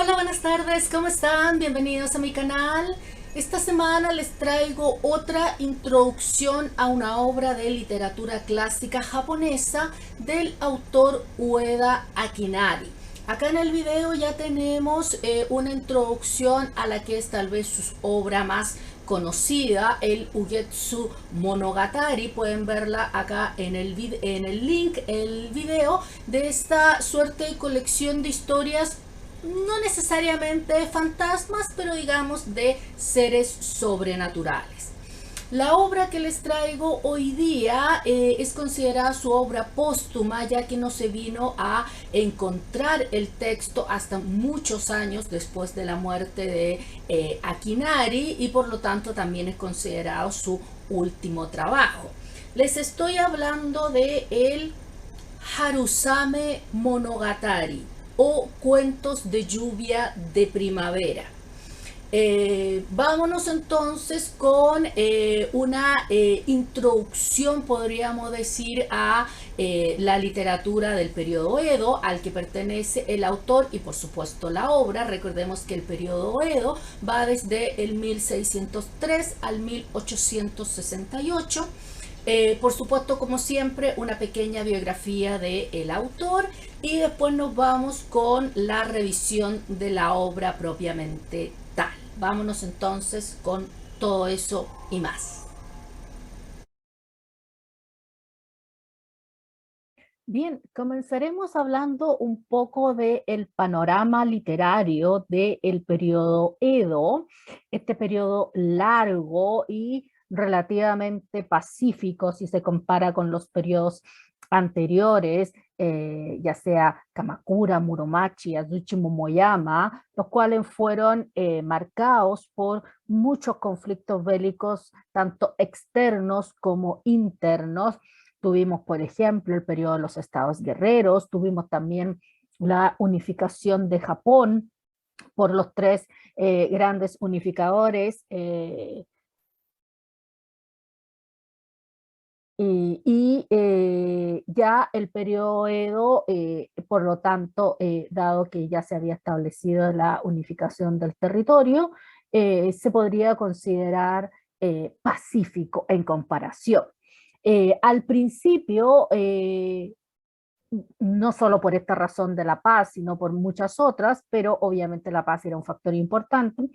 Hola, buenas tardes, ¿cómo están? Bienvenidos a mi canal. Esta semana les traigo otra introducción a una obra de literatura clásica japonesa del autor Ueda Akinari. Acá en el video ya tenemos una introducción a la que es tal vez su obra más conocida, el Ugetsu Monogatari. Pueden verla acá en el link, el video de esta suerte de colección de historias no necesariamente de fantasmas, pero digamos de seres sobrenaturales. La obra que les traigo hoy día es considerada su obra póstuma, ya que no se vino a encontrar el texto hasta muchos años después de la muerte de Akinari, y por lo tanto también es considerado su último trabajo. Les estoy hablando de el Harusame Monogatari, o Cuentos de lluvia de primavera. Vámonos entonces con una introducción, podríamos decir, a la literatura del periodo Edo, al que pertenece el autor y por supuesto la obra. Recordemos que el periodo Edo va desde el 1603 al 1868. Por supuesto, como siempre, una pequeña biografía del autor, y después nos vamos con la revisión de la obra propiamente tal. Vámonos entonces con todo eso y más. Bien, comenzaremos hablando un poco del panorama literario del periodo Edo, este periodo largo y relativamente pacífico si se compara con los periodos anteriores, ya sea Kamakura, Muromachi, Azuchi Momoyama, los cuales fueron marcados por muchos conflictos bélicos, tanto externos como internos. Tuvimos, por ejemplo, el periodo de los estados guerreros, tuvimos también la unificación de Japón por los tres grandes unificadores, ya el periodo Edo, por lo tanto, dado que ya se había establecido la unificación del territorio, se podría considerar pacífico en comparación. Al principio, no solo por esta razón de la paz, sino por muchas otras, pero obviamente la paz era un factor importante,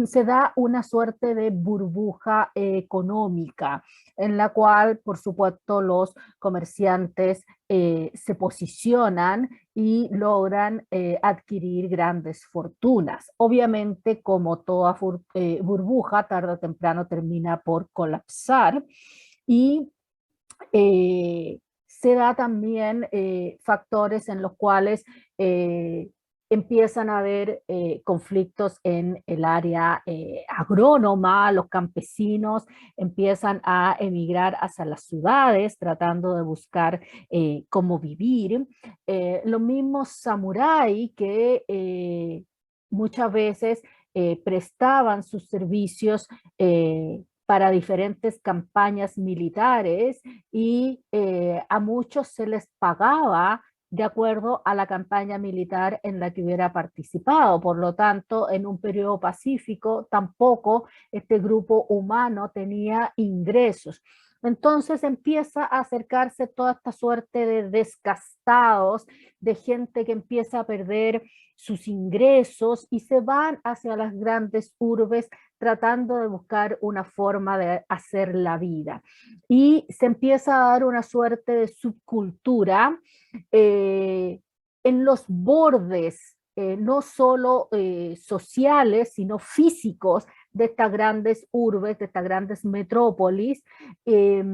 se da una suerte de burbuja económica en la cual, por supuesto, los comerciantes se posicionan y logran adquirir grandes fortunas. Obviamente, como toda burbuja, tarde o temprano termina por colapsar, y se da también factores en los cuales eh, empiezan a haber conflictos en el área agrónoma. Los campesinos empiezan a emigrar hacia las ciudades tratando de buscar cómo vivir. Los mismos samuráis que muchas veces prestaban sus servicios para diferentes campañas militares, y a muchos se les pagaba de acuerdo a la campaña militar en la que hubiera participado. Por lo tanto, en un periodo pacífico tampoco este grupo humano tenía ingresos. Entonces empieza a acercarse toda esta suerte de descastados, de gente que empieza a perder sus ingresos y se van hacia las grandes urbes tratando de buscar una forma de hacer la vida. Y se empieza a dar una suerte de subcultura en los bordes, no solo sociales, sino físicos de estas grandes urbes, de estas grandes metrópolis, eh,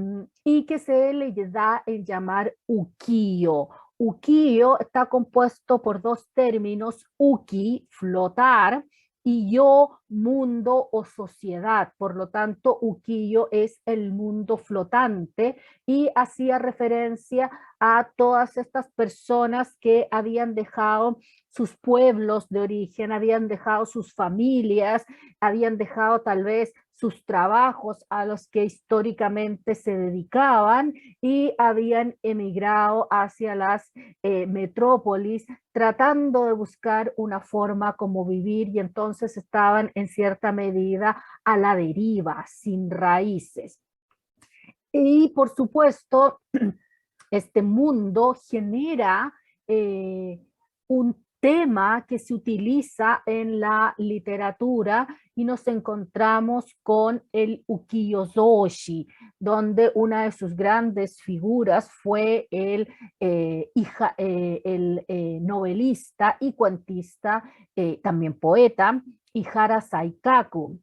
y que se le da el llamar ukiyo. Ukiyo está compuesto por dos términos: uki, flotar, y yo, mundo o sociedad. Por lo tanto, ukiyo es el mundo flotante, y hacía referencia a todas estas personas que habían dejado sus pueblos de origen, habían dejado sus familias, habían dejado tal vez sus trabajos a los que históricamente se dedicaban y habían emigrado hacia las metrópolis tratando de buscar una forma como vivir, y entonces estaban en cierta medida a la deriva, sin raíces. Y por supuesto, este mundo genera un tema que se utiliza en la literatura, y nos encontramos con el ukiyo-zoshi, donde una de sus grandes figuras fue el novelista y cuentista, también poeta, Ihara Saikaku.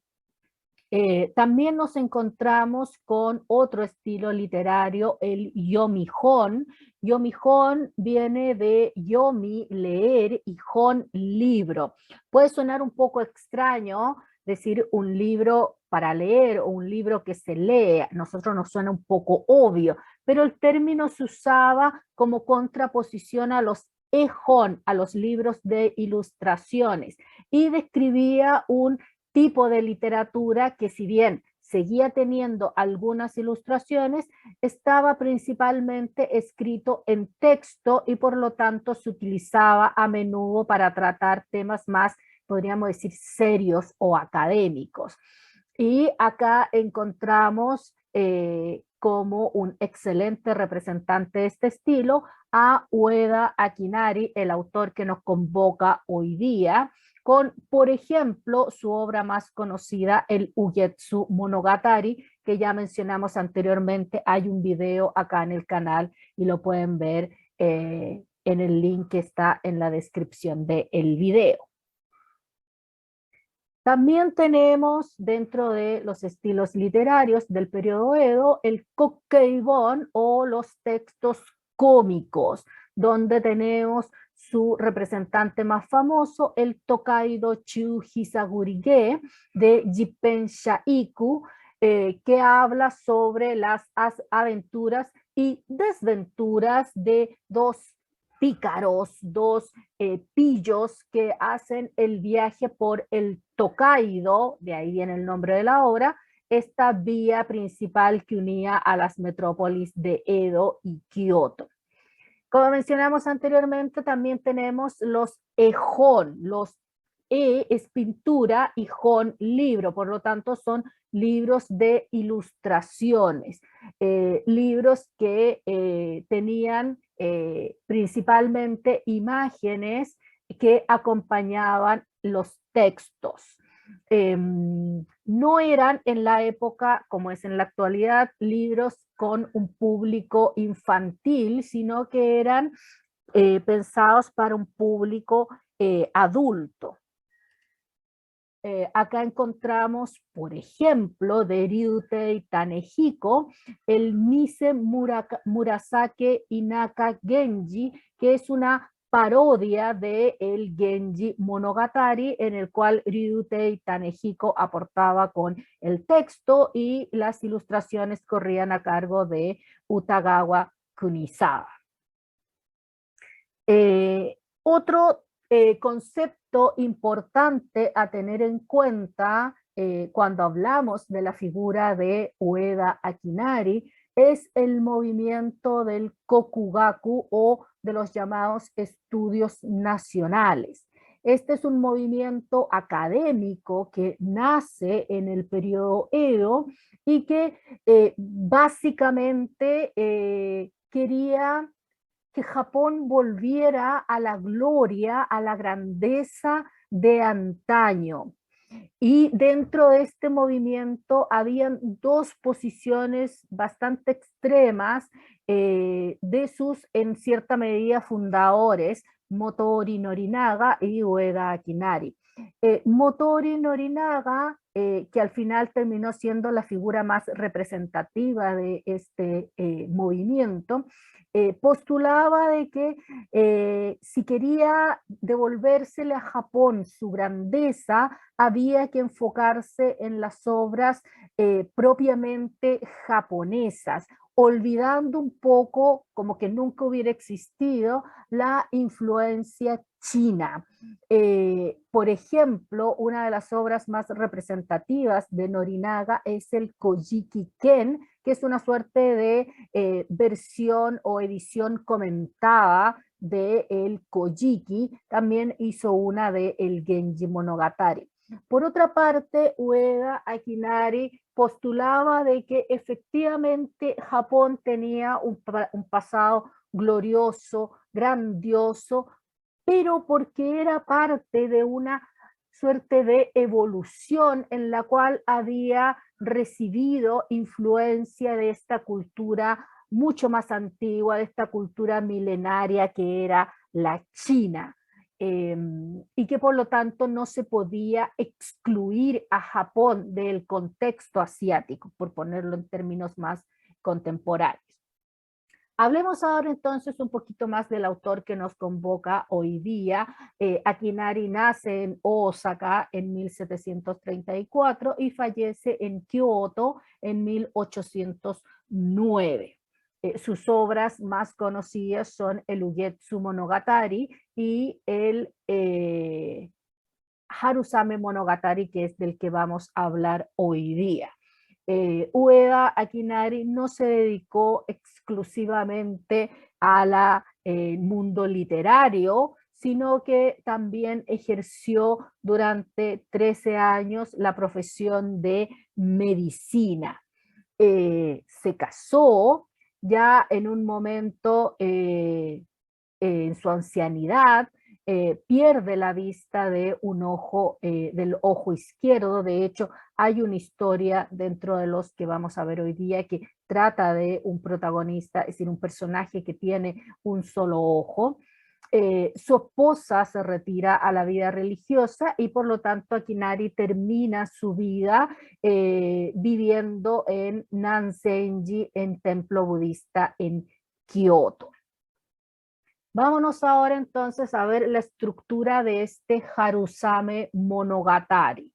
También nos encontramos con otro estilo literario, el yomihon. Yomihon viene de yomi, leer, y hon, libro. Puede sonar un poco extraño decir un libro para leer o un libro que se lee. A nosotros nos suena un poco obvio, pero el término se usaba como contraposición a los ehon, a los libros de ilustraciones, y describía un tipo de literatura que, si bien seguía teniendo algunas ilustraciones, estaba principalmente escrito en texto y por lo tanto se utilizaba a menudo para tratar temas más, podríamos decir, serios o académicos. Y acá encontramos como un excelente representante de este estilo a Ueda Akinari, el autor que nos convoca hoy día, con, por ejemplo, su obra más conocida, el Ugetsu Monogatari, que ya mencionamos anteriormente. Hay un video acá en el canal y lo pueden ver en el link que está en la descripción del video. También tenemos dentro de los estilos literarios del periodo Edo el Kokkeibon, o los textos cómicos, donde tenemos su representante más famoso, el Tokaido Chu Hisaguri-ge de Jippen Shaiku, que habla sobre las aventuras y desventuras de dos pícaros, dos pillos que hacen el viaje por el Tokaido, de ahí viene el nombre de la obra, esta vía principal que unía a las metrópolis de Edo y Kioto. Como mencionamos anteriormente, también tenemos los ejón. Los es pintura y jón, libro, por lo tanto son libros de ilustraciones, libros que tenían principalmente imágenes que acompañaban los textos. No eran en la época, como es en la actualidad, libros con un público infantil, sino que eran pensados para un público adulto. Acá encontramos, por ejemplo, de Ryutei Tanehiko, el Mise Murasake Inaka Genji, que es una parodia de el Genji Monogatari, en el cual Ryutei Tanehiko aportaba con el texto y las ilustraciones corrían a cargo de Utagawa Kunizawa. Otro concepto importante a tener en cuenta cuando hablamos de la figura de Ueda Akinari es el movimiento del Kokugaku, o de los llamados estudios nacionales. Este es un movimiento académico que nace en el periodo Edo y que básicamente quería que Japón volviera a la gloria, a la grandeza de antaño. Y dentro de este movimiento habían dos posiciones bastante extremas de sus, en cierta medida, fundadores, Motoori Norinaga y Ueda Akinari. Motoori Norinaga, que al final terminó siendo la figura más representativa de este movimiento, postulaba de que si quería devolvérsele a Japón su grandeza, había que enfocarse en las obras propiamente japonesas, olvidando un poco, como que nunca hubiera existido, la influencia china. Por ejemplo, una de las obras más representativas de Norinaga es el Kojiki Ken, que es una suerte de versión o edición comentada de el Kojiki. También hizo una de el Genji Monogatari. Por otra parte, Ueda Akinari postulaba de que efectivamente Japón tenía un pasado glorioso, grandioso, pero porque era parte de una suerte de evolución en la cual había recibido influencia de esta cultura mucho más antigua, de esta cultura milenaria que era la China. Y que por lo tanto no se podía excluir a Japón del contexto asiático, por ponerlo en términos más contemporáneos. Hablemos ahora entonces un poquito más del autor que nos convoca hoy día. Akinari nace en Osaka en 1734 y fallece en Kioto en 1809. Sus obras más conocidas son el Ugetsu Monogatari y el Harusame Monogatari, que es del que vamos a hablar hoy día. Ueda Akinari no se dedicó exclusivamente al mundo literario, sino que también ejerció durante 13 años la profesión de medicina. Se casó ya en un momento en su ancianidad, pierde la vista de un ojo, del ojo izquierdo. De hecho, hay una historia dentro de los que vamos a ver hoy día que trata de un protagonista, es decir, un personaje que tiene un solo ojo. Su esposa se retira a la vida religiosa y por lo tanto Akinari termina su vida viviendo en Nanzenji, en templo budista en Kioto. Vámonos ahora entonces a ver la estructura de este Harusame Monogatari.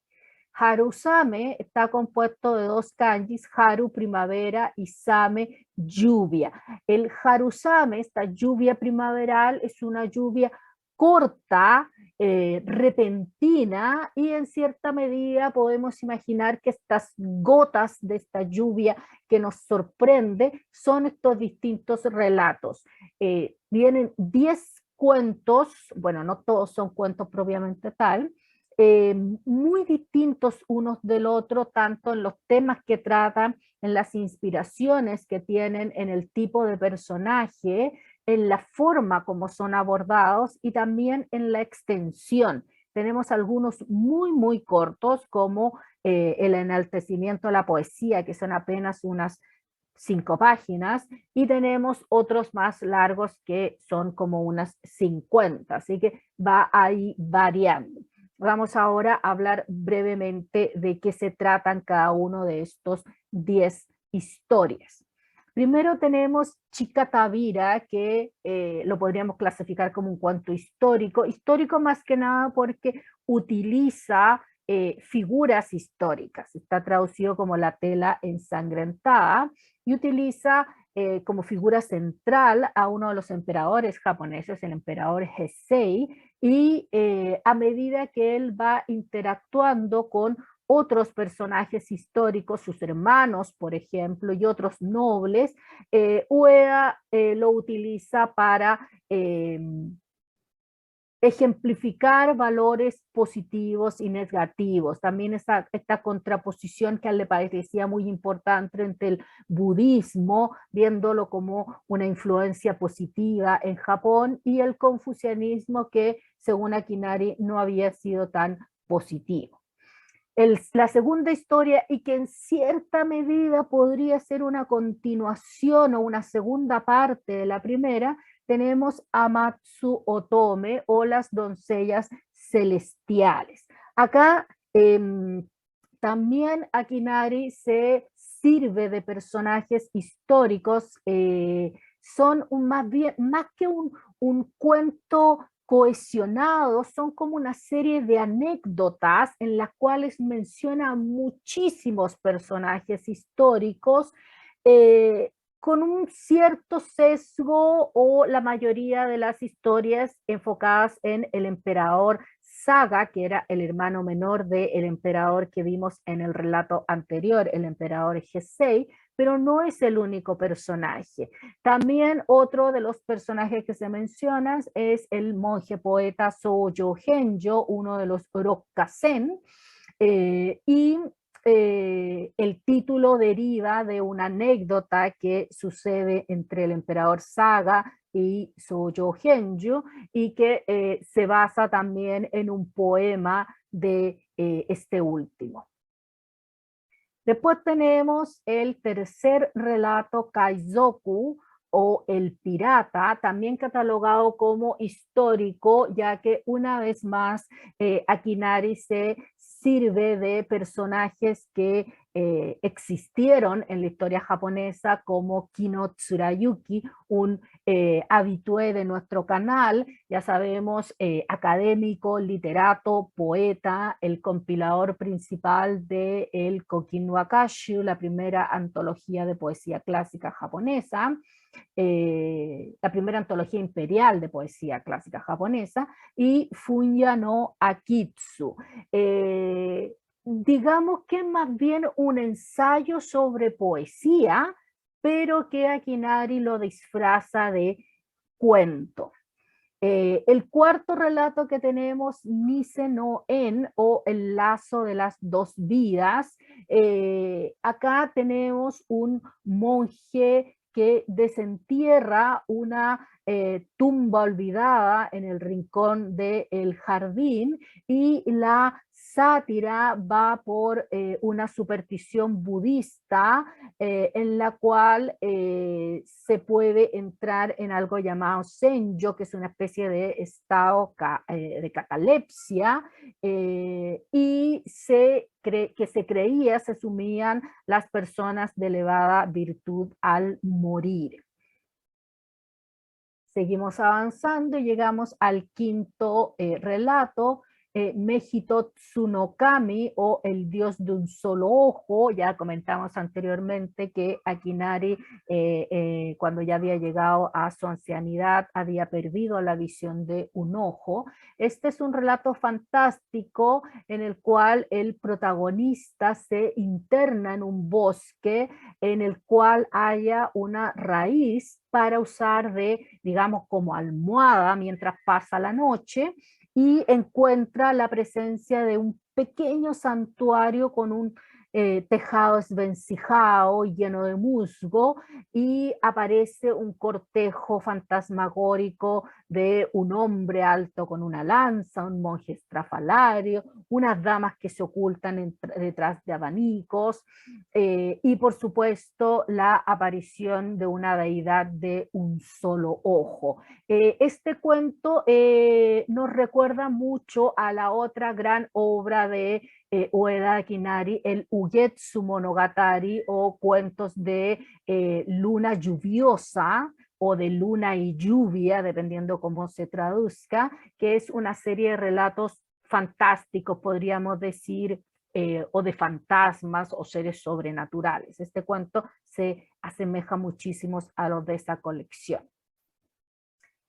Harusame está compuesto de dos kanjis, Haru, primavera, y Same, lluvia. El Harusame, esta lluvia primaveral, es una lluvia corta, repentina, y en cierta medida podemos imaginar que estas gotas de esta lluvia que nos sorprende son estos distintos relatos. Vienen 10 cuentos, bueno, no todos son cuentos propiamente tal, muy distintos unos del otro, tanto en los temas que tratan, en las inspiraciones que tienen, en el tipo de personaje, en la forma como son abordados y también en la extensión. Tenemos algunos muy, muy cortos, como el enaltecimiento de la poesía, que son apenas unas 5 páginas, y tenemos otros más largos que son como unas 50, así que va ahí variando. Vamos ahora a hablar brevemente de qué se tratan cada uno de estos 10 historias. Primero tenemos Chica Tavira, que lo podríamos clasificar como un cuento histórico, histórico más que nada porque utiliza figuras históricas, está traducido como la tela ensangrentada, y utiliza como figura central a uno de los emperadores japoneses, el emperador Heisei, y a medida que él va interactuando con otros personajes históricos, sus hermanos, por ejemplo, y otros nobles, Ueda lo utiliza para ejemplificar valores positivos y negativos. También esta contraposición que a él le parecía muy importante entre el budismo, viéndolo como una influencia positiva en Japón, y el confucianismo, que según Akinari no había sido tan positivo. La segunda historia, y que en cierta medida podría ser una continuación o una segunda parte de la primera, tenemos Amatsu Otome, o las doncellas celestiales. Acá también Akinari se sirve de personajes históricos, son más que un cuento cohesionados, son como una serie de anécdotas en las cuales menciona muchísimos personajes históricos, con un cierto sesgo o la mayoría de las historias enfocadas en el emperador Saga, que era el hermano menor del emperador que vimos en el relato anterior, el emperador Heisei, pero no es el único personaje. También otro de los personajes que se mencionan es el monje poeta Sojo Genjo, uno de los Rokkasen, y el título deriva de una anécdota que sucede entre el emperador Saga y Sojo Genjo y que se basa también en un poema de este último. Después tenemos el tercer relato, Kaizoku, o El Pirata, también catalogado como histórico, ya que una vez más Akinari se sirve de personajes que existieron en la historia japonesa, como Kino Tsurayuki, un habitué de nuestro canal, ya sabemos, académico, literato, poeta, el compilador principal de el Kokin Wakashu, la primera antología de poesía clásica japonesa, la primera antología imperial de poesía clásica japonesa, y Funya no Akitsu. Digamos que es más bien un ensayo sobre poesía, pero que Akinari lo disfraza de cuento. El cuarto relato que tenemos, Mise no En, o El lazo de las dos vidas. Acá tenemos un monje que desentierra una tumba olvidada en el rincón del jardín, y la sátira va por una superstición budista en la cual se puede entrar en algo llamado senjo, que es una especie de estado de catalepsia, y que se creía, se asumían las personas de elevada virtud al morir. Seguimos avanzando y llegamos al quinto relato, Mejito Tsunokami, o El dios de un solo ojo. Ya comentamos anteriormente que Akinari, cuando ya había llegado a su ancianidad, había perdido la visión de un ojo. Este es un relato fantástico en el cual el protagonista se interna en un bosque en el cual haya una raíz para usar de, digamos, como almohada mientras pasa la noche, y encuentra la presencia de un pequeño santuario con un tejado esvencijado lleno de musgo, y aparece un cortejo fantasmagórico de un hombre alto con una lanza, un monje estrafalario, unas damas que se ocultan detrás de abanicos, y por supuesto la aparición de una deidad de un solo ojo. Este cuento nos recuerda mucho a la otra gran obra de Ueda Akinari, el Ugetsu Monogatari, o cuentos de luna lluviosa, o de luna y lluvia, dependiendo cómo se traduzca, que es una serie de relatos fantásticos, podríamos decir, o de fantasmas o seres sobrenaturales. Este cuento se asemeja muchísimo a los de esta colección.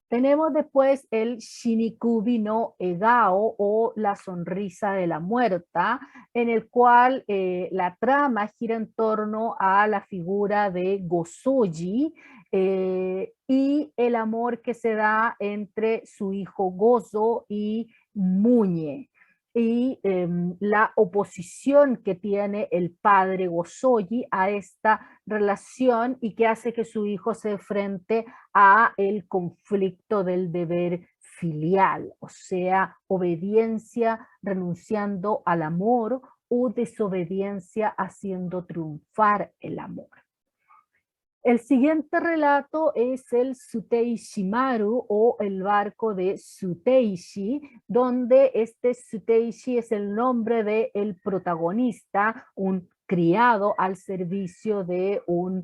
Tenemos después el Shinikubi no Egao, o La sonrisa de la muerta, en el cual la trama gira en torno a la figura de Gosoji y el amor que se da entre su hijo Gozo y Muñe, y la oposición que tiene el padre Gosoji a esta relación, y que hace que su hijo se enfrente a el conflicto del deber filial, o sea, obediencia renunciando al amor, o desobediencia haciendo triunfar el amor. El siguiente relato es el Tsuteishi Maru, o El barco de Tsuteishi, donde este Tsuteishi es el nombre del protagonista, un criado al servicio de un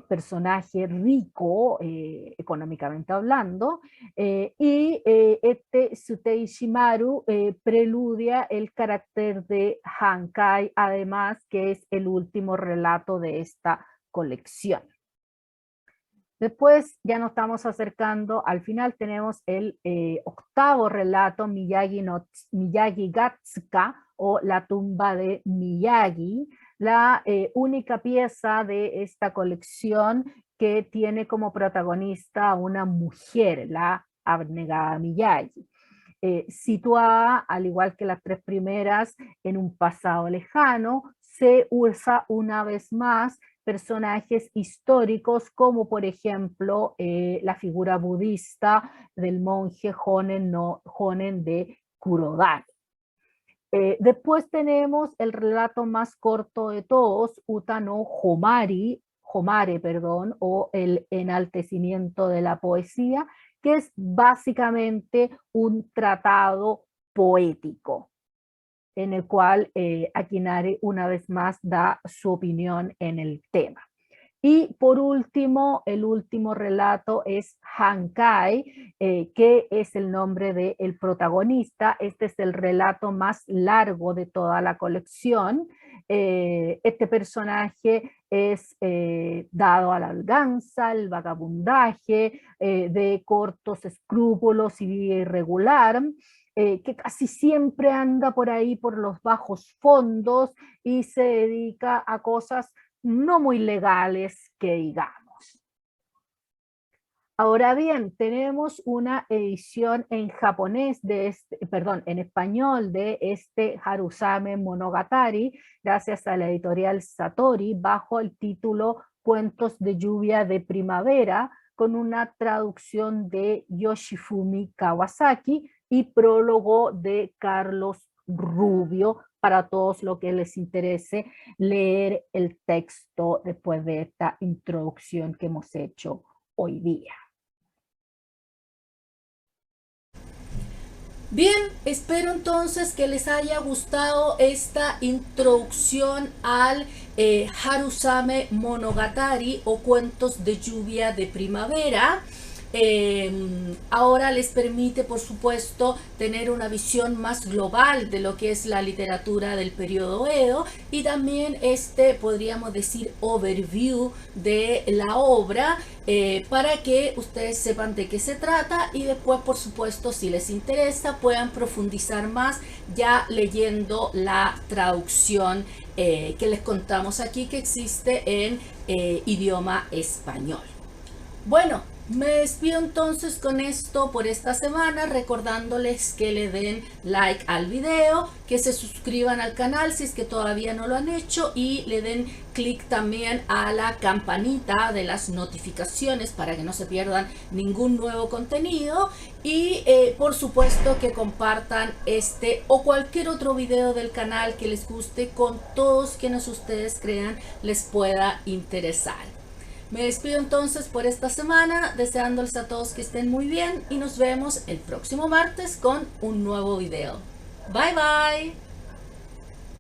personaje rico, económicamente hablando, este Tsuteishi Maru preludia el carácter de Hankai, además que es el último relato de esta colección. Después ya nos estamos acercando al final, tenemos el octavo relato, Miyagi Gatsuka, o La tumba de Miyagi, la única pieza de esta colección que tiene como protagonista a una mujer, la abnegada Miyagi. Situada, al igual que las tres primeras, en un pasado lejano, se usa una vez más personajes históricos como por ejemplo la figura budista del monje Honen de Kurodani. Después tenemos el relato más corto de todos, Uta no Homare, perdón, o el enaltecimiento de la poesía, que es básicamente un tratado poético, en el cual Akinari una vez más da su opinión en el tema. Y por último, el último relato es Hankai, que es el nombre del protagonista. Este es el relato más largo de toda la colección. Este personaje es dado a la venganza, al vagabundaje, de cortos escrúpulos y vida irregular, que casi siempre anda por ahí por los bajos fondos y se dedica a cosas no muy legales que digamos. Ahora bien, tenemos una edición en japonés en español de este Harusame Monogatari, gracias a la editorial Satori, bajo el título Cuentos de lluvia de primavera, con una traducción de Yoshifumi Kawasaki y prólogo de Carlos Rubio, para todos los que les interese leer el texto después de esta introducción que hemos hecho hoy día. Bien, espero entonces que les haya gustado esta introducción al Harusame Monogatari o Cuentos de lluvia de primavera. Ahora les permite, por supuesto, tener una visión más global de lo que es la literatura del periodo Edo, y también podríamos decir, overview de la obra, para que ustedes sepan de qué se trata, y después, por supuesto, si les interesa, puedan profundizar más ya leyendo la traducción que les contamos aquí, que existe en idioma español. Bueno, me despido entonces con esto por esta semana, recordándoles que le den like al video, que se suscriban al canal si es que todavía no lo han hecho, y le den clic también a la campanita de las notificaciones para que no se pierdan ningún nuevo contenido, y por supuesto que compartan este o cualquier otro video del canal que les guste con todos quienes ustedes crean les pueda interesar. Me despido entonces por esta semana, deseándoles a todos que estén muy bien, y nos vemos el próximo martes con un nuevo video. Bye bye.